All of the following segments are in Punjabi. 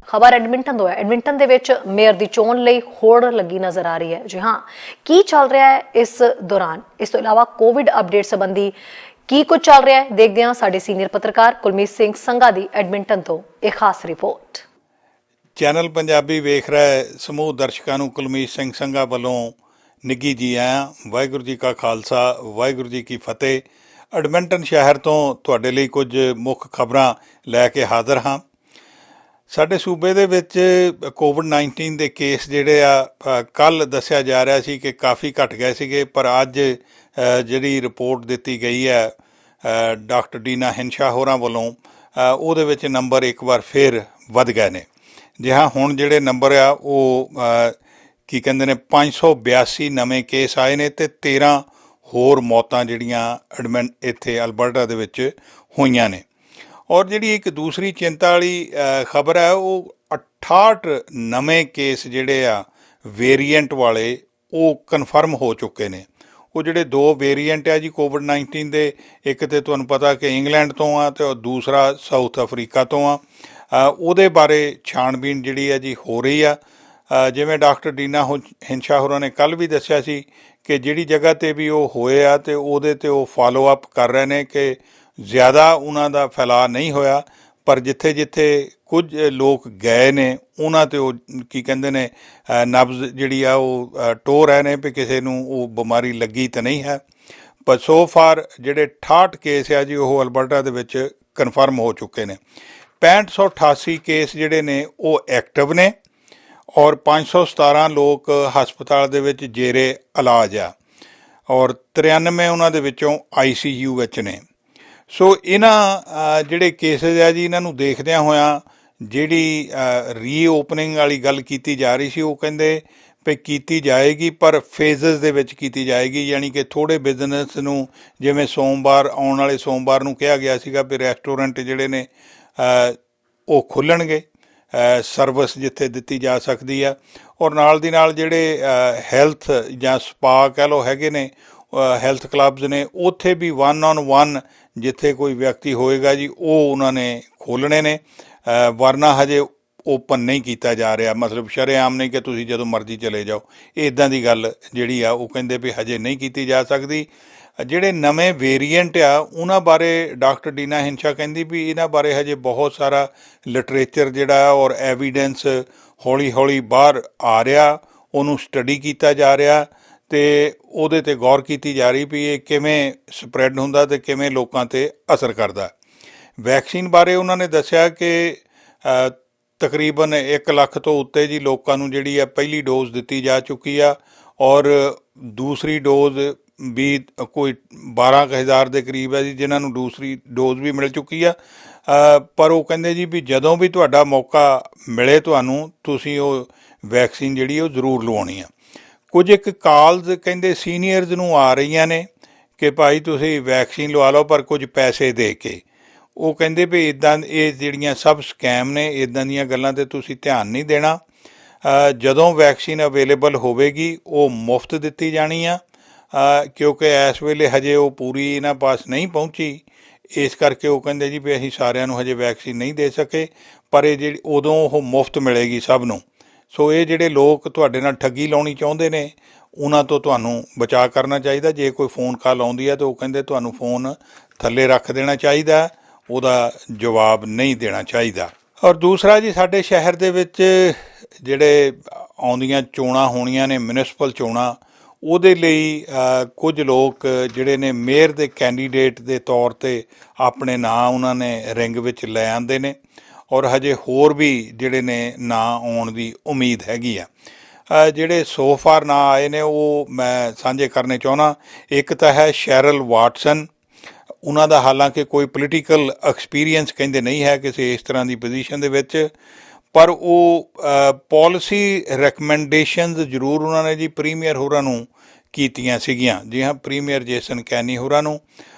खबर एडमिंटन तो है। एडमिंटन दे विच मेयर दी चोण लई होड़ लगी नज़र आ रही है। जी हाँ, की चल रहा है इस दौरान? इस तो इलावा कोविड अपडेट संबंधी की कुछ चल रहा है, देखते हैं साडे सीनियर पत्रकार कुलमीत सिंह संघा दी एडमिंटन तो एक खास रिपोर्ट। चैनल पंजाबी वेख रहा है समूह दर्शकों को कुलमीत सिंह संघा वालों निੱਘੀ जी आया। वाहिगुरू जी का खालसा, वाहिगुरू जी की फतेह। एडमिंटन शहर तो ਤੁਹਾਡੇ ਲਈ ਕੁਝ ਮੁੱਖ ਖਬਰਾਂ ਲੈ ਕੇ ਹਾਜ਼ਰ ਹਾਂ। ਸਾਡੇ ਸੂਬੇ ਦੇ ਵਿੱਚ ਕੋਵਿਡ-19 ਦੇ ਕੇਸ ਜਿਹੜੇ ਆ ਕੱਲ੍ਹ ਦੱਸਿਆ ਜਾ ਰਿਹਾ ਸੀ ਕਿ ਕਾਫੀ ਘਟ ਗਏ ਸੀਗੇ, ਪਰ ਅੱਜ ਜਿਹੜੀ ਰਿਪੋਰਟ ਦਿੱਤੀ ਗਈ ਹੈ ਡਾਕਟਰ ਡੀਨਾ ਹਿੰਸ਼ਾ ਹੋਰਾਂ ਵੱਲੋਂ, ਉਹਦੇ ਵਿੱਚ ਨੰਬਰ ਇੱਕ ਵਾਰ ਫਿਰ ਵੱਧ ਗਏ ਨੇ। ਜੀ ਹਾਂ, ਹੁਣ ਜਿਹੜੇ ਨੰਬਰ ਆ ਉਹ ਕੀ ਕਹਿੰਦੇ ਨੇ 582 ਨਵੇਂ ਕੇਸ ਆਏ ਨੇ ਅਤੇ 13 ਹੋਰ ਮੌਤਾਂ ਜਿਹੜੀਆਂ ਇੱਥੇ ਅਲਬਰਟਾ ਦੇ ਵਿੱਚ ਹੋਈਆਂ ਨੇ। ਔਰ ਜਿਹੜੀ ਇੱਕ ਦੂਸਰੀ ਚਿੰਤਾ ਵਾਲੀ ਖਬਰ ਹੈ, ਉਹ 68 ਨਵੇਂ ਕੇਸ ਜਿਹੜੇ ਆ ਵੇਰੀਐਂਟ ਵਾਲੇ ਉਹ ਕਨਫਰਮ ਹੋ ਚੁੱਕੇ ਨੇ। ਉਹ ਜਿਹੜੇ ਦੋ ਵੇਰੀਐਂਟ ਆ ਜੀ ਕੋਵਿਡ-19 ਦੇ, ਇੱਕ ਤਾਂ ਤੁਹਾਨੂੰ ਪਤਾ ਕਿ ਇੰਗਲੈਂਡ ਤੋਂ ਆ ਅਤੇ ਦੂਸਰਾ ਸਾਊਥ ਅਫਰੀਕਾ ਤੋਂ ਆ। ਉਹਦੇ ਬਾਰੇ ਛਾਣਬੀਣ ਜਿਹੜੀ ਆ ਜੀ ਹੋ ਰਹੀ ਆ। ਜਿਵੇਂ ਡਾਕਟਰ ਡੀਨਾ ਹਿੰਸ਼ਾ ਹੋਰਾਂ ਨੇ ਕੱਲ੍ਹ ਵੀ ਦੱਸਿਆ ਸੀ ਕਿ ਜਿਹੜੀ ਜਗ੍ਹਾ 'ਤੇ ਵੀ ਉਹ ਹੋਏ ਆ ਅਤੇ ਉਹਦੇ 'ਤੇ ਉਹ ਫਾਲੋ ਅਪ ਕਰ ਰਹੇ ਨੇ ਕਿ ਜ਼ਿਆਦਾ ਉਹਨਾਂ ਦਾ ਫੈਲਾਅ ਨਹੀਂ ਹੋਇਆ, ਪਰ ਜਿੱਥੇ ਜਿੱਥੇ ਕੁਝ ਲੋਕ ਗਏ ਨੇ ਉਹਨਾਂ 'ਤੇ ਉਹ ਕੀ ਕਹਿੰਦੇ ਨੇ ਨਬਜ਼ ਜਿਹੜੀ ਆ ਉਹ ਟੋਹ ਰਹੇ ਨੇ ਵੀ ਕਿਸੇ ਨੂੰ ਉਹ ਬਿਮਾਰੀ ਲੱਗੀ ਤਾਂ ਨਹੀਂ ਹੈ। ਪਰ ਸੋ ਫਾਰ ਜਿਹੜੇ 68 ਕੇਸ ਆ ਜੀ ਉਹ ਅਲਬਰਟਾ ਦੇ ਵਿੱਚ ਕਨਫਰਮ ਹੋ ਚੁੱਕੇ ਨੇ। 6588 ਕੇਸ ਜਿਹੜੇ ਨੇ ਉਹ ਐਕਟਿਵ ਨੇ ਔਰ 517 ਲੋਕ ਹਸਪਤਾਲ ਦੇ ਵਿੱਚ ਜੇਰੇ ਇਲਾਜ ਆ ਔਰ 93 ਉਹਨਾਂ ਦੇ ਵਿੱਚੋਂ ICU ਵਿੱਚ ਨੇ। ਸੋ ਇਹਨਾਂ ਜਿਹੜੇ ਕੇਸਿਸ ਆ ਜੀ, ਇਹਨਾਂ ਨੂੰ ਦੇਖਦਿਆਂ ਹੋਇਆਂ ਜਿਹੜੀ ਰੀਓਪਨਿੰਗ ਵਾਲੀ ਗੱਲ ਕੀਤੀ ਜਾ ਰਹੀ ਸੀ, ਉਹ ਕਹਿੰਦੇ ਵੀ ਕੀਤੀ ਜਾਏਗੀ ਪਰ ਫੇਜ਼ਸ ਦੇ ਵਿੱਚ ਕੀਤੀ ਜਾਏਗੀ। ਯਾਨੀ ਕਿ ਥੋੜ੍ਹੇ ਬਿਜ਼ਨਸ ਨੂੰ, ਜਿਵੇਂ ਸੋਮਵਾਰ ਆਉਣ ਵਾਲੇ ਸੋਮਵਾਰ ਨੂੰ ਕਿਹਾ ਗਿਆ ਸੀਗਾ ਵੀ ਰੈਸਟੋਰੈਂਟ ਜਿਹੜੇ ਨੇ ਉਹ ਖੁੱਲ੍ਹਣਗੇ, ਸਰਵਿਸ ਜਿੱਥੇ ਦਿੱਤੀ ਜਾ ਸਕਦੀ ਆ। ਔਰ ਨਾਲ ਦੀ ਨਾਲ ਜਿਹੜੇ ਹੈਲਥ ਜਾਂ ਸਪਾ ਕਹਿ ਲਓ ਹੈਗੇ ਨੇ, ਹੈਲਥ ਕਲੱਬਸ ਨੇ, ਉੱਥੇ ਵੀ 1-on-1 ਜਿੱਥੇ ਕੋਈ ਵਿਅਕਤੀ ਹੋਏਗਾ ਜੀ ਉਹ ਉਹਨਾਂ ਨੇ ਖੋਲ੍ਹਣੇ ਨੇ। ਵਰਨਾ ਹਜੇ ਓਪਨ ਨਹੀਂ ਕੀਤਾ ਜਾ ਰਿਹਾ, ਮਤਲਬ ਸ਼ਰੇਆਮ ਨਹੀਂ ਕਿ ਤੁਸੀਂ ਜਦੋਂ ਮਰਜ਼ੀ ਚਲੇ ਜਾਓ। ਇੱਦਾਂ ਦੀ ਗੱਲ ਜਿਹੜੀ ਆ ਉਹ ਕਹਿੰਦੇ ਵੀ ਹਜੇ ਨਹੀਂ ਕੀਤੀ ਜਾ ਸਕਦੀ। ਜਿਹੜੇ ਨਵੇਂ ਵੇਰੀਐਂਟ ਆ ਉਹਨਾਂ ਬਾਰੇ ਡਾਕਟਰ ਡੀਨਾ ਹਿੰਸ਼ਾ ਕਹਿੰਦੀ ਵੀ ਇਹਨਾਂ ਬਾਰੇ ਹਜੇ ਬਹੁਤ ਸਾਰਾ ਲਿਟਰੇਚਰ ਜਿਹੜਾ ਔਰ ਐਵੀਡੈਂਸ ਹੌਲੀ ਹੌਲੀ ਬਾਹਰ ਆ ਰਿਹਾ, ਉਹਨੂੰ ਸਟੱਡੀ ਕੀਤਾ ਜਾ ਰਿਹਾ ਅਤੇ ਉਹਦੇ 'ਤੇ ਗੌਰ ਕੀਤੀ ਜਾ ਰਹੀ ਵੀ ਇਹ ਕਿਵੇਂ ਸਪਰੈਡ ਹੁੰਦਾ ਅਤੇ ਕਿਵੇਂ ਲੋਕਾਂ 'ਤੇ ਅਸਰ ਕਰਦਾ। ਵੈਕਸੀਨ ਬਾਰੇ ਉਹਨਾਂ ਨੇ ਦੱਸਿਆ ਕਿ ਤਕਰੀਬਨ 1 ਲੱਖ ਤੋਂ ਉੱਤੇ ਜੀ ਲੋਕਾਂ ਨੂੰ ਜਿਹੜੀ ਆ ਪਹਿਲੀ ਡੋਜ਼ ਦਿੱਤੀ ਜਾ ਚੁੱਕੀ ਆ ਔਰ ਦੂਸਰੀ ਡੋਜ਼ ਵੀ ਕੋਈ 12,000 ਦੇ ਕਰੀਬ ਹੈ ਜੀ ਜਿਨ੍ਹਾਂ ਨੂੰ ਦੂਸਰੀ ਡੋਜ਼ ਵੀ ਮਿਲ ਚੁੱਕੀ ਆ। ਪਰ ਉਹ ਕਹਿੰਦੇ ਜੀ ਵੀ ਜਦੋਂ ਵੀ ਤੁਹਾਡਾ ਮੌਕਾ ਮਿਲੇ ਤੁਹਾਨੂੰ, ਤੁਸੀਂ ਉਹ ਵੈਕਸੀਨ ਜਿਹੜੀ ਉਹ ਜ਼ਰੂਰ ਲਵਾਉਣੀ ਆ। ਕੁਝ ਇੱਕ ਕਾਲਸ ਕਹਿੰਦੇ ਸੀਨੀਅਰਸ ਨੂੰ ਆ ਰਹੀਆਂ ਨੇ ਕਿ ਭਾਈ ਤੁਸੀਂ ਵੈਕਸੀਨ ਲਵਾ ਲਓ ਪਰ ਕੁਝ ਪੈਸੇ ਦੇ ਕੇ। ਉਹ ਕਹਿੰਦੇ ਵੀ ਇੱਦਾਂ ਇਹ ਜਿਹੜੀਆਂ ਸਭ ਸਕੈਮ ਨੇ, ਇੱਦਾਂ ਦੀਆਂ ਗੱਲਾਂ 'ਤੇ ਤੁਸੀਂ ਧਿਆਨ ਨਹੀਂ ਦੇਣਾ। ਜਦੋਂ ਵੈਕਸੀਨ ਅਵੇਲੇਬਲ ਹੋਵੇਗੀ ਉਹ ਮੁਫਤ ਦਿੱਤੀ ਜਾਣੀ ਆ, ਕਿਉਂਕਿ ਇਸ ਵੇਲੇ ਹਜੇ ਉਹ ਪੂਰੀ ਇਹਨਾਂ ਪਾਸ ਨਹੀਂ ਪਹੁੰਚੀ। ਇਸ ਕਰਕੇ ਉਹ ਕਹਿੰਦੇ ਜੀ ਵੀ ਅਸੀਂ ਸਾਰਿਆਂ ਨੂੰ ਹਜੇ ਵੈਕਸੀਨ ਨਹੀਂ ਦੇ ਸਕੇ, ਪਰ ਇਹ ਜਿਹੜੀ ਉਦੋਂ ਉਹ ਮੁਫਤ ਮਿਲੇਗੀ ਸਭ ਨੂੰ। ਸੋ ਇਹ ਜਿਹੜੇ ਲੋਕ ਤੁਹਾਡੇ ਨਾਲ ਠੱਗੀ ਲਾਉਣੀ ਚਾਹੁੰਦੇ ਨੇ ਉਹਨਾਂ ਤੋਂ ਤੁਹਾਨੂੰ ਬਚਾਅ ਕਰਨਾ ਚਾਹੀਦਾ। ਜੇ ਕੋਈ ਫੋਨ ਕਾਲ ਆਉਂਦੀ ਹੈ ਤਾਂ ਉਹ ਕਹਿੰਦੇ ਤੁਹਾਨੂੰ ਫੋਨ ਥੱਲੇ ਰੱਖ ਦੇਣਾ ਚਾਹੀਦਾ, ਉਹਦਾ ਜਵਾਬ ਨਹੀਂ ਦੇਣਾ ਚਾਹੀਦਾ। ਔਰ ਦੂਸਰਾ ਜੀ, ਸਾਡੇ ਸ਼ਹਿਰ ਦੇ ਵਿੱਚ ਜਿਹੜੇ ਆਉਂਦੀਆਂ ਚੋਣਾਂ ਹੋਣੀਆਂ ਨੇ, ਮਿਊਨਿਸਪਲ ਚੋਣਾਂ, ਉਹਦੇ ਲਈ ਕੁਝ ਲੋਕ ਜਿਹੜੇ ਨੇ ਮੇਅਰ ਦੇ ਕੈਂਡੀਡੇਟ ਦੇ ਤੌਰ 'ਤੇ ਆਪਣੇ ਨਾਂ ਉਹਨਾਂ ਨੇ ਰਿੰਗ ਵਿੱਚ ਲੈ ਆਉਂਦੇ ਨੇ ਔਰ ਹਜੇ ਹੋਰ ਵੀ ਜਿਹੜੇ ਨੇ ਨਾਂ ਆਉਣ ਦੀ ਉਮੀਦ ਹੈਗੀ ਆ। ਜਿਹੜੇ ਸੋ ਫਾਰ ਨਾਂ ਆਏ ਨੇ ਉਹ ਮੈਂ ਸਾਂਝੇ ਕਰਨੇ ਚਾਹੁੰਦਾ। ਇੱਕ ਤਾਂ ਹੈ ਸ਼ੈਰਲ ਵਾਟਸਨ। ਉਹਨਾਂ ਦਾ ਹਾਲਾਂਕਿ ਕੋਈ ਪੋਲੀਟੀਕਲ ਐਕਸਪੀਰੀਅੰਸ ਕਹਿੰਦੇ ਨਹੀਂ ਹੈ ਕਿਸੇ ਇਸ ਤਰ੍ਹਾਂ ਦੀ ਪੋਜੀਸ਼ਨ ਦੇ ਵਿੱਚ, ਪਰ ਉਹ ਪੋਲਿਸੀ ਰੈਕਮੈਂਡੇਸ਼ਨਸ ਜ਼ਰੂਰ ਉਹਨਾਂ ਨੇ ਜੀ ਪ੍ਰੀਮੀਅਰ ਹੋਰਾਂ ਨੂੰ ਕੀਤੀਆਂ ਸੀਗੀਆਂ। ਜੀ ਹਾਂ, ਪ੍ਰੀਮੀਅਰ ਜੇਸਨ ਕੈਨੀ ਹੋਰਾਂ ਨੂੰ।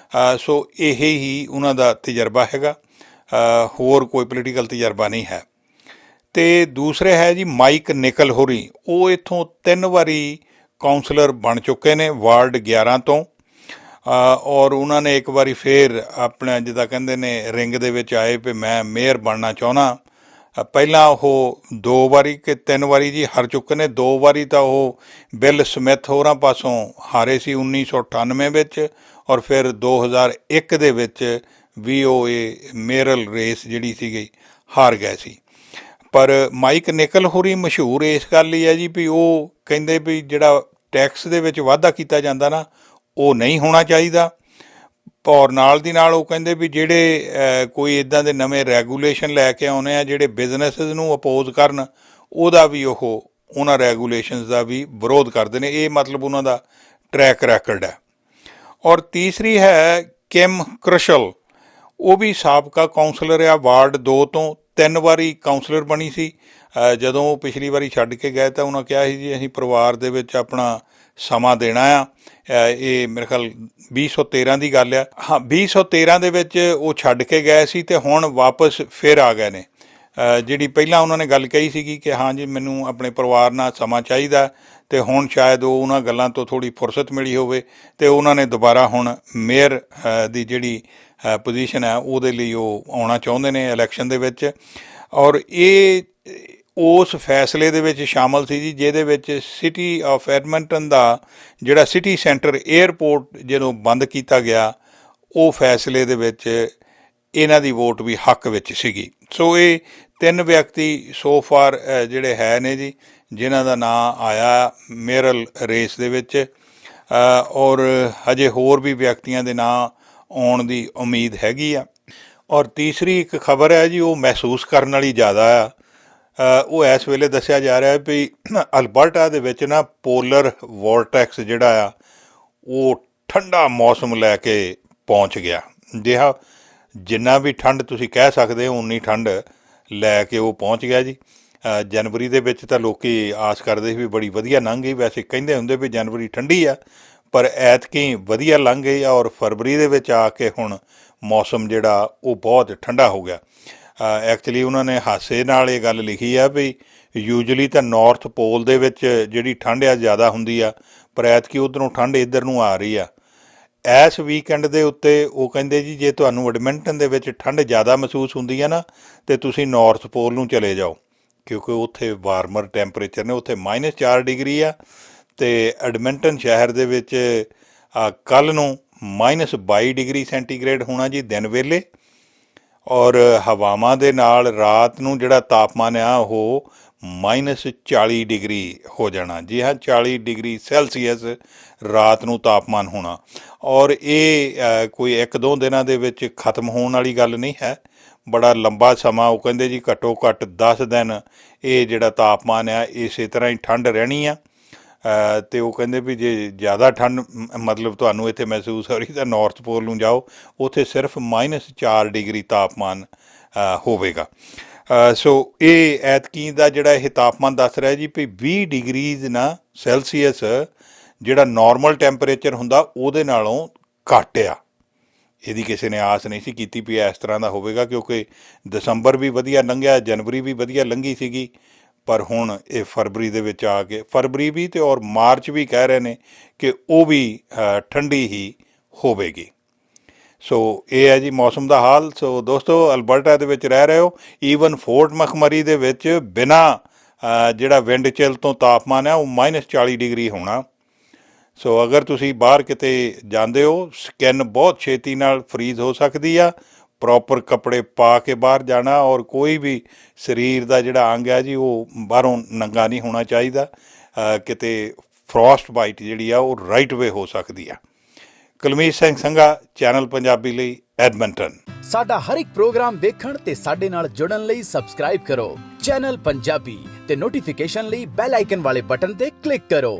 ਸੋ ਇਹ ਹੀ ਉਹਨਾਂ ਦਾ ਤਜਰਬਾ ਹੈਗਾ, ਹੋਰ ਕੋਈ ਪੋਲੀਟੀਕਲ ਤਜਰਬਾ ਨਹੀਂ ਹੈ। ਅਤੇ ਦੂਸਰੇ ਹੈ ਜੀ ਮਾਈਕ ਨਿਕਲ ਹੋਰੀ। ਉਹ ਇੱਥੋਂ 3 ਵਾਰੀ ਕਾਉਂਸਲਰ ਬਣ ਚੁੱਕੇ ਨੇ ਵਾਰਡ 11 ਤੋਂ ਔਰ ਉਹਨਾਂ ਨੇ ਇੱਕ ਵਾਰੀ ਫਿਰ ਆਪਣਾ ਜਿੱਦਾਂ ਕਹਿੰਦੇ ਨੇ ਰਿੰਗ ਦੇ ਵਿੱਚ ਆਏ ਵੀ ਮੈਂ ਮੇਅਰ ਬਣਨਾ ਚਾਹੁੰਦਾ ਪਹਿਲਾਂ ਉਹ 2 ਵਾਰੀ ਕਿ 3 ਵਾਰੀ ਜੀ ਹਾਰ ਚੁੱਕੇ ਨੇ। 2 ਵਾਰੀ ਤਾਂ ਉਹ ਬਿਲ ਸਮਿਥ ਹੋਰਾਂ ਪਾਸੋਂ ਹਾਰੇ ਸੀ 1998 ਵਿੱਚ, ਔਰ ਫਿਰ 2001 ਦੇ ਵਿੱਚ ਵੀ ਉਹ ਇਹ ਮੇਅਰਲ ਰੇਸ ਜਿਹੜੀ ਸੀਗੀ ਹਾਰ ਗਏ ਸੀ। ਪਰ ਮਾਈਕ ਨਿਕਲ ਹੋਰੀ ਮਸ਼ਹੂਰ ਇਸ ਗੱਲ ਲਈ ਹੈ ਜੀ ਵੀ ਉਹ ਕਹਿੰਦੇ ਵੀ ਜਿਹੜਾ ਟੈਕਸ ਦੇ ਵਿੱਚ ਵਾਧਾ ਕੀਤਾ ਜਾਂਦਾ ਨਾ, ਉਹ ਨਹੀਂ ਹੋਣਾ ਚਾਹੀਦਾ। ਔਰ ਨਾਲ ਦੀ ਨਾਲ ਉਹ ਕਹਿੰਦੇ ਵੀ ਜਿਹੜੇ ਕੋਈ ਇੱਦਾਂ ਦੇ ਨਵੇਂ ਰੈਗੂਲੇਸ਼ਨ ਲੈ ਕੇ ਆਉਣੇ ਆ ਜਿਹੜੇ ਬਿਜ਼ਨਸਿਸ ਨੂੰ ਅਪੋਜ਼ ਕਰਨ, ਉਹਦਾ ਵੀ ਉਹ ਉਹਨਾਂ ਰੈਗੂਲੇਸ਼ਨਸ ਦਾ ਵੀ ਵਿਰੋਧ ਕਰਦੇ ਨੇ। ਇਹ ਮਤਲਬ ਉਹਨਾਂ ਦਾ ਟਰੈਕ ਰੈਕਰਡ ਹੈ। ਔਰ ਤੀਸਰੀ ਹੈ ਕਿਮ ਕ੍ਰਸ਼ਲ। ਉਹ ਵੀ ਸਾਬਕਾ ਕਾਉਂਸਲਰ ਆ, ਵਾਰਡ 2 ਤੋਂ 3 ਵਾਰੀ ਕਾਉਂਸਲਰ ਬਣੀ ਸੀ। ਜਦੋਂ ਉਹ ਪਿਛਲੀ ਵਾਰੀ ਛੱਡ ਕੇ ਗਏ ਤਾਂ ਉਹਨਾਂ ਕਿਹਾ ਸੀ ਜੀ ਅਸੀਂ ਪਰਿਵਾਰ ਦੇ ਵਿੱਚ ਆਪਣਾ ਸਮਾਂ ਦੇਣਾ ਆ। ਇਹ ਮੇਰੇ ਖਿਆਲ 2013 ਦੀ ਗੱਲ ਆ। ਹਾਂ, 2013 ਦੇ ਵਿੱਚ ਉਹ ਛੱਡ ਕੇ ਗਏ ਸੀ ਅਤੇ ਹੁਣ ਵਾਪਸ ਫਿਰ ਆ ਗਏ ਨੇ। ਜਿਹੜੀ ਪਹਿਲਾਂ ਉਹਨਾਂ ਨੇ ਗੱਲ ਕਹੀ ਸੀਗੀ ਕਿ ਹਾਂ ਜੀ ਮੈਨੂੰ ਆਪਣੇ ਪਰਿਵਾਰ ਨਾਲ ਸਮਾਂ ਚਾਹੀਦਾ, ਅਤੇ ਹੁਣ ਸ਼ਾਇਦ ਉਹ ਉਹਨਾਂ ਗੱਲਾਂ ਤੋਂ ਥੋੜ੍ਹੀ ਫੁਰਸਤ ਮਿਲੀ ਹੋਵੇ ਅਤੇ ਉਹਨਾਂ ਨੇ ਦੁਬਾਰਾ ਹੁਣ ਮੇਅਰ ਦੀ ਜਿਹੜੀ ਪੋਜੀਸ਼ਨ ਹੈ ਉਹਦੇ ਲਈ ਉਹ ਆਉਣਾ ਚਾਹੁੰਦੇ ਨੇ ਇਲੈਕਸ਼ਨ ਦੇ ਵਿੱਚ। ਔਰ ਇਹ ਉਸ ਫੈਸਲੇ ਦੇ ਵਿੱਚ ਸ਼ਾਮਲ ਸੀ ਜੀ ਜਿਹਦੇ ਵਿੱਚ ਸਿਟੀ ਆਫ ਐਡਮੰਟਨ ਦਾ ਜਿਹੜਾ ਸਿਟੀ ਸੈਂਟਰ ਏਅਰਪੋਰਟ ਜਦੋਂ ਬੰਦ ਕੀਤਾ ਗਿਆ, ਉਹ ਫੈਸਲੇ ਦੇ ਵਿੱਚ ਇਹਨਾਂ ਦੀ ਵੋਟ ਵੀ ਹੱਕ ਵਿੱਚ ਸੀਗੀ। ਸੋ ਇਹ 3 ਵਿਅਕਤੀ ਸੋ ਫਾਰ ਜਿਹੜੇ ਹੈ ਨੇ ਜੀ ਜਿਨ੍ਹਾਂ ਦਾ ਨਾਂ ਆਇਆ ਮੇਅਰਲ ਰੇਸ ਦੇ ਵਿੱਚ, ਔਰ ਹਜੇ ਹੋਰ ਵੀ ਵਿਅਕਤੀਆਂ ਦੇ ਨਾਂ ਆਉਣ ਦੀ ਉਮੀਦ ਹੈਗੀ ਆ। ਔਰ ਤੀਸਰੀ ਇੱਕ ਖਬਰ ਹੈ ਜੀ, ਉਹ ਮਹਿਸੂਸ ਕਰਨ ਵਾਲੀ ਜ਼ਿਆਦਾ ਆ। ਉਹ ਇਸ ਵੇਲੇ ਦੱਸਿਆ ਜਾ ਰਿਹਾ ਵੀ ਅਲਬਰਟਾ ਦੇ ਵਿੱਚ ਨਾ ਪੋਲਰ ਵੋਰਟੈਕਸ ਜਿਹੜਾ ਆ ਉਹ ਠੰਡਾ ਮੌਸਮ ਲੈ ਕੇ ਪਹੁੰਚ ਗਿਆ। ਜਿਹਾ ਜਿੰਨਾ ਵੀ ਠੰਡ ਤੁਸੀਂ ਕਹਿ ਸਕਦੇ ਹੋ ਉਨੀ ਠੰਡ ਲੈ ਕੇ ਉਹ ਪਹੁੰਚ ਗਿਆ ਜੀ। ਜਨਵਰੀ ਦੇ ਵਿੱਚ ਤਾਂ ਲੋਕ ਆਸ ਕਰਦੇ ਸੀ ਵੀ ਬੜੀ ਵਧੀਆ ਲੰਘ ਗਈ। ਵੈਸੇ ਕਹਿੰਦੇ ਹੁੰਦੇ ਵੀ ਜਨਵਰੀ ਠੰਡੀ ਆ, ਪਰ ਐਤਕੀ ਵਧੀਆ ਲੰਘ ਗਈ ਆ। ਔਰ ਫਰਵਰੀ ਦੇ ਵਿੱਚ ਆ ਕੇ ਹੁਣ ਮੌਸਮ ਜਿਹੜਾ ਉਹ ਬਹੁਤ ਠੰਡਾ ਹੋ ਗਿਆ। ਐਕਚੁਅਲੀ ਉਹਨਾਂ ਨੇ ਹਾਸੇ ਨਾਲ ਇਹ ਗੱਲ ਲਿਖੀ ਆ ਵੀ ਯੂਜਲੀ ਤਾਂ ਨਾਰਥ ਪੋਲ ਦੇ ਵਿੱਚ ਜਿਹੜੀ ਠੰਡ ਆ ਜ਼ਿਆਦਾ ਹੁੰਦੀ ਆ, ਪਰ ਐਤਕੀ ਉੱਧਰੋਂ ਠੰਡ ਇੱਧਰ ਨੂੰ ਆ ਰਹੀ ਆ। ਇਸ ਵੀਕਐਂਡ ਦੇ ਉੱਤੇ ਉਹ ਕਹਿੰਦੇ ਜੀ ਜੇ ਤੁਹਾਨੂੰ ਐਡਮਿੰਟਨ ਦੇ ਵਿੱਚ ਠੰਡ ਜ਼ਿਆਦਾ ਮਹਿਸੂਸ ਹੁੰਦੀ ਆ ਨਾ, ਤਾਂ ਤੁਸੀਂ ਨਾਰਥ ਪੋਲ ਨੂੰ ਚਲੇ ਜਾਓ, ਕਿਉਂਕਿ ਉੱਥੇ ਵਾਰਮਰ ਟੈਂਪਰੇਚਰ ਨੇ। ਉੱਥੇ -4 ਡਿਗਰੀ ਆ, ਅਤੇ ਐਡਮਿੰਟਨ ਸ਼ਹਿਰ ਦੇ ਵਿੱਚ ਕੱਲ੍ਹ ਨੂੰ -22 ਡਿਗਰੀ ਸੈਂਟੀਗ੍ਰੇਡ ਹੋਣਾ ਜੀ ਦਿਨ ਵੇਲੇ। ਔਰ ਹਵਾਵਾਂ ਦੇ ਨਾਲ ਰਾਤ ਨੂੰ ਜਿਹੜਾ ਤਾਪਮਾਨ ਆ ਉਹ -40 ਡਿਗਰੀ ਹੋ ਜਾਣਾ। ਜੀ ਹਾਂ, 40 ਡਿਗਰੀ ਸੈਲਸੀਅਸ ਰਾਤ ਨੂੰ ਤਾਪਮਾਨ ਹੋਣਾ। ਔਰ ਇਹ ਕੋਈ 1-2 ਦਿਨਾਂ ਦੇ ਵਿੱਚ ਖਤਮ ਹੋਣ ਵਾਲੀ ਗੱਲ ਨਹੀਂ ਹੈ, ਬੜਾ ਲੰਬਾ ਸਮਾਂ। ਉਹ ਕਹਿੰਦੇ ਜੀ ਘੱਟੋ ਘੱਟ 10 ਦਿਨ ਇਹ ਜਿਹੜਾ ਤਾਪਮਾਨ ਆ ਇਸੇ ਤਰ੍ਹਾਂ ਹੀ ਠੰਡ ਰਹਿਣੀ ਆ। ਅਤੇ ਉਹ ਕਹਿੰਦੇ ਵੀ ਜੇ ਜ਼ਿਆਦਾ ਠੰਡ ਮਤਲਬ ਤੁਹਾਨੂੰ ਇੱਥੇ ਮਹਿਸੂਸ ਹੋ ਰਹੀ ਤਾਂ ਨਾਰਥ ਪੋਲ ਨੂੰ ਜਾਓ, ਉੱਥੇ ਸਿਰਫ -4 ਡਿਗਰੀ ਤਾਪਮਾਨ ਹੋਵੇਗਾ। ਸੋ ਇਹ ਐਤਕੀ ਦਾ ਜਿਹੜਾ ਇਹ ਤਾਪਮਾਨ ਦੱਸ ਰਿਹਾ ਜੀ ਵੀ 20 ਡਿਗਰੀਜ਼ ਨਾ ਸੈਲਸੀਅਸ ਜਿਹੜਾ ਨੋਰਮਲ ਟੈਂਪਰੇਚਰ ਹੁੰਦਾ ਉਹਦੇ ਨਾਲੋਂ ਘੱਟ ਆ। ਇਹਦੀ ਕਿਸੇ ਨੇ ਆਸ ਨਹੀਂ ਸੀ ਕੀਤੀ ਵੀ ਇਸ ਤਰ੍ਹਾਂ ਦਾ ਹੋਵੇਗਾ, ਕਿਉਂਕਿ ਦਸੰਬਰ ਵੀ ਵਧੀਆ ਲੰਘਿਆ, ਜਨਵਰੀ ਵੀ ਵਧੀਆ ਲੰਘੀ ਸੀਗੀ, ਪਰ ਹੁਣ ਇਹ ਫਰਵਰੀ ਦੇ ਵਿੱਚ ਆ ਕੇ ਫਰਵਰੀ ਵੀ ਅਤੇ ਔਰ ਮਾਰਚ ਵੀ ਕਹਿ ਰਹੇ ਨੇ ਕਿ ਉਹ ਵੀ ਠੰਡੀ ਹੀ ਹੋਵੇਗੀ। ਸੋ ਇਹ ਹੈ ਜੀ ਮੌਸਮ ਦਾ ਹਾਲ। ਸੋ ਦੋਸਤੋ, ਅਲਬਰਟਾ ਦੇ ਵਿੱਚ ਰਹਿ ਰਹੇ ਹੋ, ਈਵਨ ਫੋਰਟ ਮੈਕਮਰੀ ਦੇ ਵਿੱਚ ਬਿਨਾਂ ਜਿਹੜਾ ਵਿੰਡ ਚਿਲ ਤੋਂ ਤਾਪਮਾਨ ਹੈ ਉਹ -40 ਡਿਗਰੀ ਹੋਣਾ। ਸੋ ਅਗਰ ਤੁਸੀਂ ਬਾਹਰ ਕਿਤੇ ਜਾਂਦੇ ਹੋ, ਸਕਿਨ ਬਹੁਤ ਛੇਤੀ ਨਾਲ ਫਰੀਜ਼ ਹੋ ਸਕਦੀ ਆ। ਪ੍ਰੋਪਰ ਕੱਪੜੇ ਪਾ ਕੇ ਬਾਹਰ ਜਾਣਾ, ਔਰ ਕੋਈ ਵੀ ਸਰੀਰ ਦਾ ਜਿਹੜਾ ਅੰਗ ਹੈ ਜੀ ਉਹ ਬਾਹਰੋਂ ਨੰਗਾ ਨਹੀਂ ਹੋਣਾ ਚਾਹੀਦਾ। ਕਿਤੇ ਫਰੋਸਟ ਬਾਈਟ ਜਿਹੜੀ ਆ ਉਹ ਰਾਈਟ ਵੇ ਹੋ ਸਕਦੀ ਆ। ਕੁਲਮੀਤ ਸਿੰਘ ਸੰਘਾ, ਚੈਨਲ ਪੰਜਾਬੀ ਲਈ, ਐਡਮੰਟਨ। ਸਾਡਾ ਹਰ ਇੱਕ ਪ੍ਰੋਗਰਾਮ ਵੇਖਣ ਤੇ ਸਾਡੇ ਨਾਲ ਜੁੜਨ ਲਈ ਸਬਸਕ੍ਰਾਈਬ ਕਰੋ ਚੈਨਲ ਪੰਜਾਬੀ ਤੇ ਨੋਟੀਫਿਕੇਸ਼ਨ ਲਈ ਬੈਲ ਆਈਕਨ ਵਾਲੇ ਬਟਨ ਤੇ ਕਲਿੱਕ ਕਰੋ।